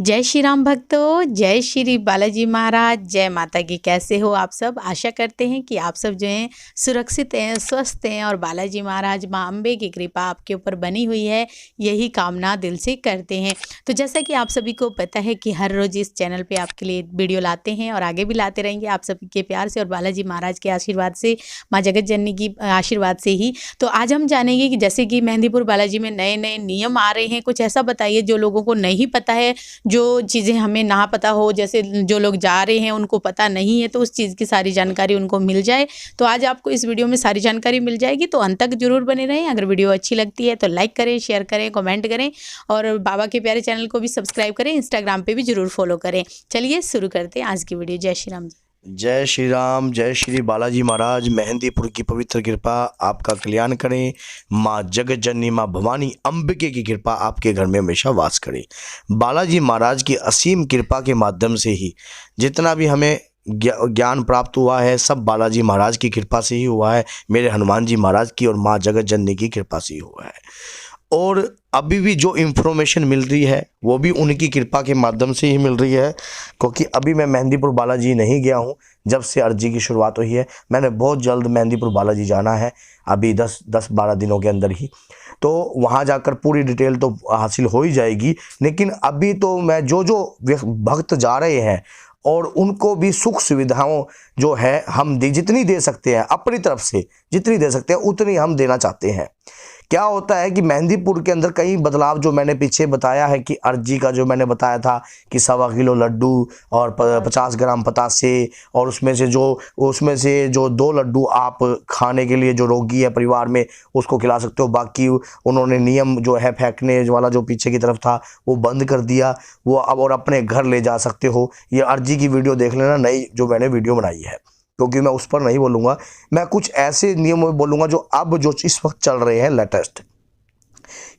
जय श्री राम भक्तों, जय श्री बालाजी महाराज, जय माता की। कैसे हो आप सब? आशा करते हैं कि आप सब जो हैं सुरक्षित हैं, स्वस्थ हैं और बालाजी महाराज माँ अम्बे की कृपा आपके ऊपर बनी हुई है, यही कामना दिल से करते हैं। तो जैसा कि आप सभी को पता है कि हर रोज़ इस चैनल पे आपके लिए वीडियो लाते हैं और आगे भी लाते रहेंगे आप सबके प्यार से और बालाजी महाराज के आशीर्वाद से, माँ जगत जननी की आशीर्वाद से ही। तो आज हम जानेंगे कि जैसे कि मेहंदीपुर बालाजी में नए नए नियम आ रहे हैं, कुछ ऐसा बताइए जो लोगों को नहीं पता है, जो चीज़ें हमें ना पता हो, जैसे जो लोग जा रहे हैं उनको पता नहीं है, तो उस चीज़ की सारी जानकारी उनको मिल जाए। तो आज आपको इस वीडियो में सारी जानकारी मिल जाएगी, तो अंत तक जरूर बने रहें। अगर वीडियो अच्छी लगती है तो लाइक करें, शेयर करें, कमेंट करें और बाबा के प्यारे चैनल को भी सब्सक्राइब करें, इंस्टाग्राम पे भी जरूर फॉलो करें। चलिए शुरू करते हैं आज की वीडियो। जय श्री राम। जय श्री राम, जय श्री बालाजी महाराज। मेहंदीपुर की पवित्र कृपा आपका कल्याण करें। माँ जगत जननी माँ भवानी अंबिके की कृपा आपके घर में हमेशा वास करे। बालाजी महाराज की असीम कृपा के माध्यम से ही जितना भी हमें ज्ञान प्राप्त हुआ है, सब बालाजी महाराज की कृपा से ही हुआ है। मेरे हनुमान जी महाराज की और माँ जगत जननी की कृपा से ही हुआ है। और अभी भी जो इन्फॉर्मेशन मिल रही है वो भी उनकी कृपा के माध्यम से ही मिल रही है, क्योंकि अभी मैं मेहंदीपुर बालाजी नहीं गया हूँ। जब से अर्जी की शुरुआत हुई है, मैंने बहुत जल्द मेहंदीपुर बालाजी जाना है, अभी 10-12 दिनों के अंदर ही। तो वहाँ जाकर पूरी डिटेल तो हासिल हो ही जाएगी, लेकिन अभी तो मैं जो भक्त जा रहे हैं और उनको भी सुख सुविधाओं जो है हम जितनी दे सकते हैं अपनी तरफ से, जितनी दे सकते हैं उतनी हम देना चाहते हैं। क्या होता है कि मेहंदीपुर के अंदर कई बदलाव जो मैंने पीछे बताया है कि अर्जी का जो मैंने बताया था कि 1.25 किलो लड्डू और 50 ग्राम पतासे, और उसमें से जो 2 लड्डू आप खाने के लिए जो रोगी है परिवार में उसको खिला सकते हो। बाकी उन्होंने नियम जो है फेंकने वाला जो पीछे की तरफ था वो बंद कर दिया, वो अब और अपने घर ले जा सकते हो। ये अर्जी की वीडियो देख लेना, नई जो मैंने वीडियो बनाई है, क्योंकि मैं उस पर नहीं बोलूँगा। मैं कुछ ऐसे नियम बोलूँगा जो इस वक्त चल रहे हैं लेटेस्ट।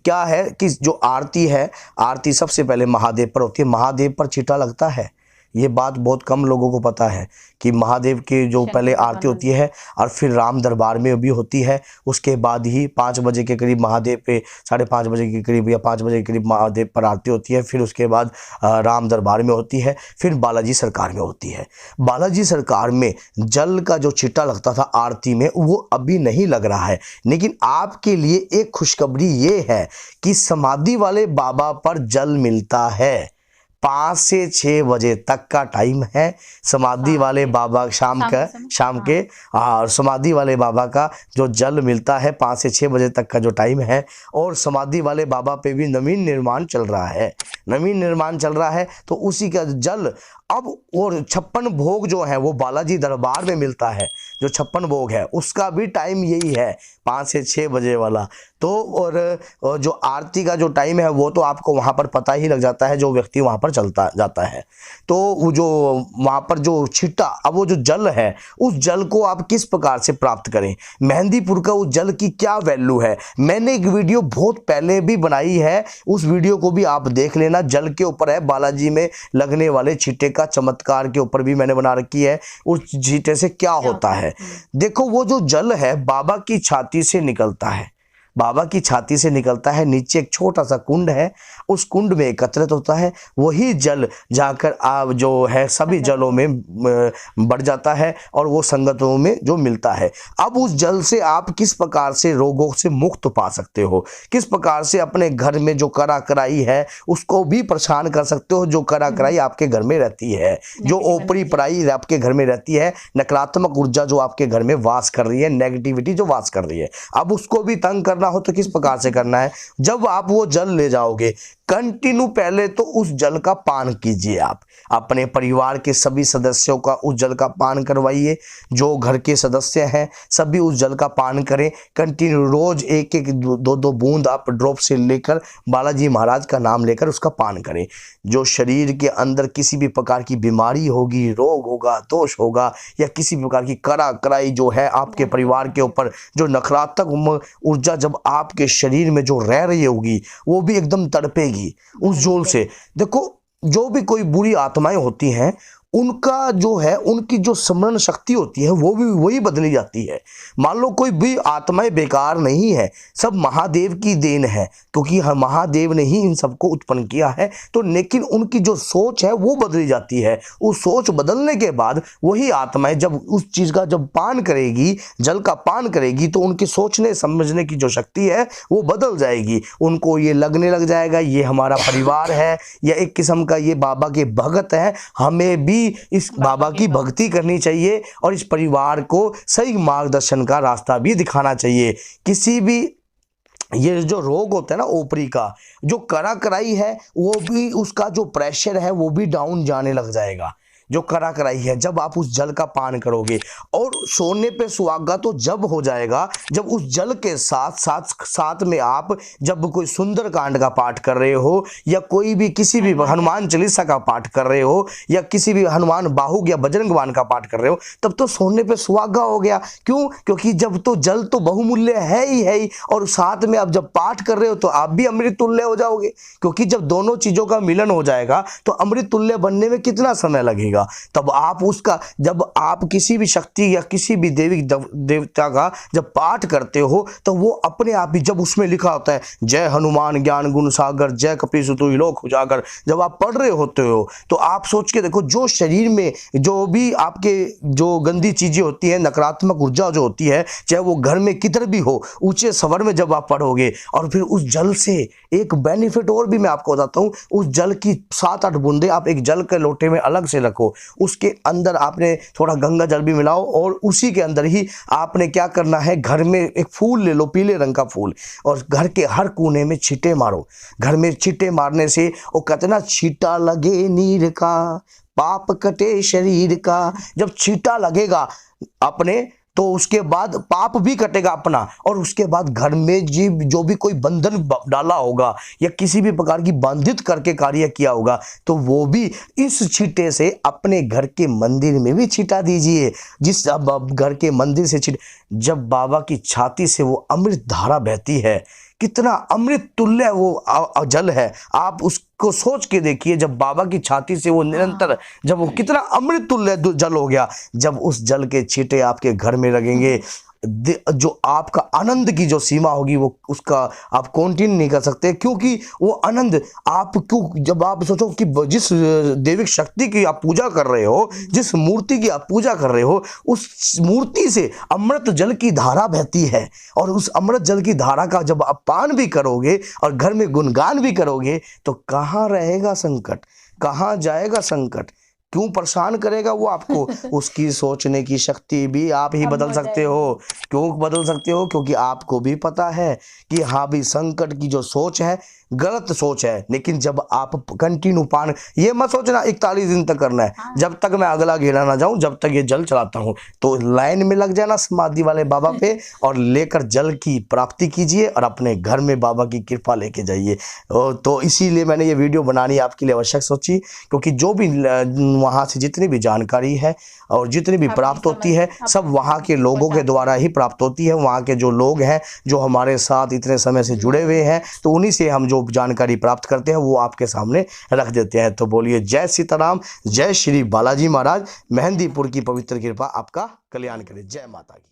क्या है कि जो आरती है, आरती सबसे पहले महादेव पर होती है। महादेव पर छीटा लगता है, ये बात बहुत कम लोगों को पता है कि महादेव की जो पहले आरती होती है और फिर राम दरबार में भी होती है। उसके बाद ही 5 बजे के करीब महादेव पे, 5:30 बजे के करीब या 5 बजे के करीब महादेव पर आरती होती है। फिर उसके बाद राम दरबार में होती है, फिर बालाजी सरकार में होती है। बालाजी सरकार में जल का जो छीटा लगता था आरती में वो अभी नहीं लग रहा है, लेकिन आपके लिए एक खुशखबरी ये है कि समाधि वाले बाबा पर जल मिलता है। 5 से 6 बजे तक का टाइम है समाधि वाले बाबा, शाम के और समाधि वाले बाबा का जो जल मिलता है 5 से 6 बजे तक का जो टाइम है। और समाधि वाले बाबा पे भी नवीन निर्माण चल रहा है, तो उसी का जल अब, और 56 भोग जो है वो बालाजी दरबार में मिलता है। जो 56 भोग है उसका भी टाइम यही है, 5 से 6 बजे वाला। तो और जो आरती का जो टाइम है वो तो आपको वहाँ पर पता ही लग जाता है, जो व्यक्ति वहाँ पर चलता जाता है। तो वो जो वहाँ पर जो छिट्टा, अब वो जो जल है उस जल को आप किस प्रकार से प्राप्त करें, मेहंदीपुर का उस जल की क्या वैल्यू है, मैंने एक वीडियो बहुत पहले भी बनाई है, उस वीडियो को भी आप देख लेना। जल के ऊपर है, बालाजी में लगने वाले छीटे का चमत्कार के ऊपर भी मैंने बना रखी है, उस छीटे से क्या होता है। देखो, वो जो जल है बाबा की छाती से निकलता है, बाबा की छाती से निकलता है। नीचे एक छोटा सा कुंड है, उस कुंड में एकत्रित होता है। वही जल जाकर आप जो है सभी जलों में बढ़ जाता है और वो संगतों में जो मिलता है। अब उस जल से आप किस प्रकार से रोगों से मुक्त पा सकते हो, किस प्रकार से अपने घर में जो करा कराई है उसको भी परेशान कर सकते हो। जो करा कराई आपके घर में रहती है, जो ओपरी पराई आपके घर में रहती है, नकारात्मक ऊर्जा जो आपके घर में वास कर रही है, नेगेटिविटी जो वास कर रही है, अब उसको भी तंग करना हो तो किस प्रकार से करना है। जब आप वो जल ले जाओगे, कंटिन्यू पहले तो उस जल का पान कीजिए। आप अपने परिवार के सभी सदस्यों का उस जल का पान करवाइए। जो घर के सदस्य हैं सभी उस जल का पान करें। कंटिन्यू रोज 1-1 2-2 बूंद आप ड्रॉप से लेकर बालाजी महाराज का नाम लेकर उसका पान करें। जो शरीर के अंदर किसी भी प्रकार की बीमारी होगी, रोग होगा, दोष होगा, या किसी प्रकार की करा कराई जो है आपके परिवार के ऊपर, जो नकारात्मक ऊर्जा जब आपके शरीर में जो रह रही होगी वो भी एकदम तड़पेगी उस जोल से। देखो, जो भी कोई बुरी आत्माएं होती हैं उनका जो है, उनकी जो स्मरण शक्ति होती है वो भी वही बदली जाती है। मान लो कोई भी आत्माएं बेकार नहीं है, सब महादेव की देन है, क्योंकि महादेव ने ही इन सबको उत्पन्न किया है। तो लेकिन उनकी जो सोच है वो बदली जाती है। उस सोच बदलने के बाद वही आत्माएं जब उस चीज़ का जब पान करेगी, जल का पान करेगी, तो उनकी सोचने समझने की जो शक्ति है वो बदल जाएगी। उनको ये लगने लग जाएगा ये हमारा परिवार है, या एक किस्म का ये बाबा के भगत है, हमें भी इस बाबा की भक्ति करनी चाहिए और इस परिवार को सही मार्गदर्शन का रास्ता भी दिखाना चाहिए। किसी भी ये जो रोग होता है ना ओपरी का, जो करा कराई है, वो भी उसका जो प्रेशर है वो भी डाउन जाने लग जाएगा। जो करा कराई है, जब आप उस जल का पान करोगे, और सोने पे सुहागा तो जब हो जाएगा जब उस जल के साथ साथ साथ में आप जब कोई सुंदर कांड का पाठ कर रहे हो, या कोई भी किसी भी हनुमान चालीसा का पाठ कर रहे हो, या किसी भी हनुमान बाहुक या बजरंग बाण का पाठ कर रहे हो, तब तो सोने पे सुहागा हो गया। क्यों? क्योंकि जब तो जल तो बहुमूल्य है ही, और साथ में आप जब पाठ कर रहे हो तो आप भी अमृत तुल्य हो जाओगे। क्योंकि जब दोनों चीजों का मिलन हो जाएगा तो अमृत तुल्य बनने में कितना समय लगेगा। तब आप उसका, जब आप किसी भी शक्ति या किसी भी देवी देवता का जब पाठ करते हो, तो वो अपने आप ही, जब उसमें लिखा होता है जय हनुमान ज्ञान गुण सागर जय कपीसु लोक उजागर, जब आप पढ़ रहे होते हो तो आप सोच के देखो, जो शरीर में जो भी आपके जो गंदी चीजें होती हैं, नकारात्मक ऊर्जा जो होती है, चाहे वो घर में किधर भी हो, ऊंचे स्वर में जब आप पढ़ोगे, और फिर उस जल से एक बेनिफिट और भी मैं आपको बताता हूं, उस जल की 7-8 बूंदे आप एक जल के लोटे में अलग से रखो, उसके अंदर आपने थोड़ा गंगा जल भी मिलाओ, और उसी के अंदर ही आपने क्या करना है, घर में एक फूल ले लो, पीले रंग का फूल, और घर के हर कोने में छींटे मारो। घर में छींटे मारने से वो कहते ना, छींटा लगे नीर का पाप कटे शरीर का। जब छींटा लगेगा अपने, तो उसके बाद पाप भी कटेगा अपना, और उसके बाद घर में जो भी कोई बंधन डाला होगा या किसी भी प्रकार की बांधित करके कार्य किया होगा, तो वो भी इस छींटे से अपने घर के मंदिर में भी छिटा दीजिए। जिस अब घर के मंदिर से जब बाबा की छाती से वो अमृत धारा बहती है, कितना अमृत तुल्य वो जल है, आप उसको सोच के देखिए। जब बाबा की छाती से वो निरंतर, जब वो कितना अमृत तुल्य जल हो गया, जब उस जल के छींटे आपके घर में लगेंगे, जो आपका आनंद की जो सीमा होगी वो उसका आप कंटिन्यू नहीं कर सकते। क्योंकि वो आनंद आपको, जब आप सोचो कि जिस दैविक शक्ति की आप पूजा कर रहे हो, जिस मूर्ति की आप पूजा कर रहे हो, उस मूर्ति से अमृत जल की धारा बहती है, और उस अमृत जल की धारा का जब आप पान भी करोगे और घर में गुणगान भी करोगे, तो कहाँ रहेगा संकट, कहाँ जाएगा संकट, क्यों परेशान करेगा वो आपको। उसकी सोचने की शक्ति भी आप ही बदल सकते हो। क्यों बदल सकते हो? क्योंकि आपको भी पता है कि हाँ भी संकट की जो सोच है गलत सोच है। लेकिन जब आप कंटिन्यू पान, ये मत सोचना 41 दिन तक करना है, जब तक मैं अगला घेरा ना जाऊं, जब तक ये जल चलाता हूं, तो लाइन में लग जाना समाधि वाले बाबा पे और लेकर जल की प्राप्ति कीजिए और अपने घर में बाबा की कृपा लेके जाइए। तो इसीलिए मैंने ये वीडियो बनानी आपके लिए आवश्यक सोची, क्योंकि जो भी वहाँ से जितनी भी जानकारी है और जितनी भी प्राप्त होती है, सब वहाँ के लोगों के द्वारा ही प्राप्त होती है। वहाँ के जो लोग हैं जो हमारे साथ इतने समय से जुड़े हुए हैं, तो उन्हीं से हम जो जानकारी प्राप्त करते हैं वो आपके सामने रख देते हैं। तो बोलिए जय सीताराम, जय श्री बालाजी महाराज। मेहंदीपुर की पवित्र कृपा आपका कल्याण करे। जय माता की।